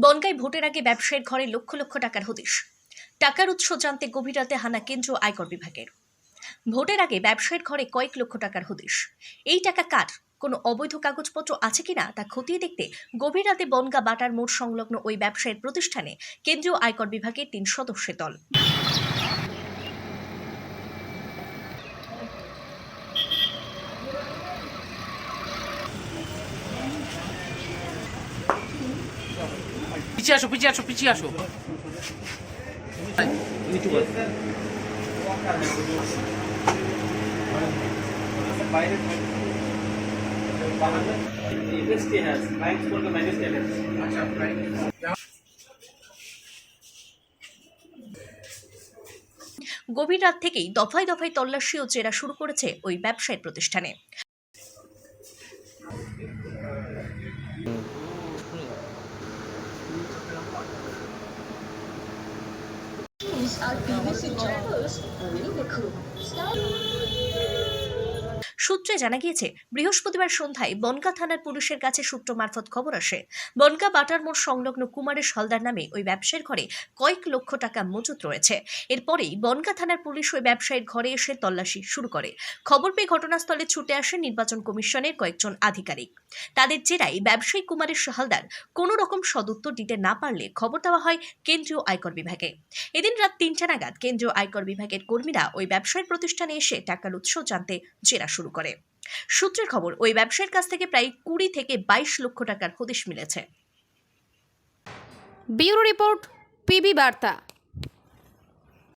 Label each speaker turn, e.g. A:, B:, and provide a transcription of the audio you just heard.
A: বনগাঁয় ভোটের আগে ব্যবসায়ীর ঘরে লক্ষ লক্ষ টাকার হদিশ। টাকার উৎস জানতে গভীর রাতে হানা কেন্দ্রীয় আয়কর বিভাগের। ভোটের আগে ব্যবসায়ীর ঘরে কয়েক লক্ষ টাকার হদিশ। এই টাকা কার, কোনো অবৈধ কাগজপত্র আছে কিনা তা খতিয়ে দেখতে গভীর রাতে বনগাঁ বাটার মোড় সংলগ্ন ওই ব্যবসায়ীর প্রতিষ্ঠানে কেন্দ্রীয় আয়কর বিভাগের 3 সদস্যের দল।
B: পিছিয়ে আসো।
A: গভীর রাত থেকেই দফায় দফায় তল্লাশি ও জেরা শুরু করেছে ওই ব্যবসায়ী প্রতিষ্ঠানে। সূত্রে জানা গিয়েছে, বৃহস্পতিবার সন্ধ্যায় বনগাঁ থানার পুলিশের কাছে সূত্র মারফত খবর আসে, বনগাঁ বাটার মোড় সংলগ্ন কুমারেশ হালদার নামে ওই ব্যবসায়ীর ঘরে কয়েক লক্ষ টাকা মজুত রয়েছে। এরপরেই বনগাঁ থানার পুলিশ ওই ব্যবসায়ীর ঘরে এসে তল্লাশি শুরু করে। খবর পেয়ে ঘটনাস্থলে ছুটে আসে নির্বাচন কমিশনের কয়েকজন আধিকারিক। তাদের জেরায় ব্যবসায়ী কুমারেশ হালদার কোনো রকম সদুত্তর দিতে না পারলে খবর দেওয়া হয় কেন্দ্রীয় আয়কর বিভাগে। এদিন রাত 3টা নাগাদ কেন্দ্রীয় আয়কর বিভাগের কর্মীরা ওই ব্যবসায়ীর প্রতিষ্ঠানে এসে টাকার উৎস জানতে জেরা শুরু করে। সূত্রের খবর, ওই ব্যবসায়ীর কাছ থেকে প্রায় 20 থেকে 22 লক্ষ টাকার হদিশ মিলেছে।
C: ব্যুরো রিপোর্ট, পিবি বার্তা।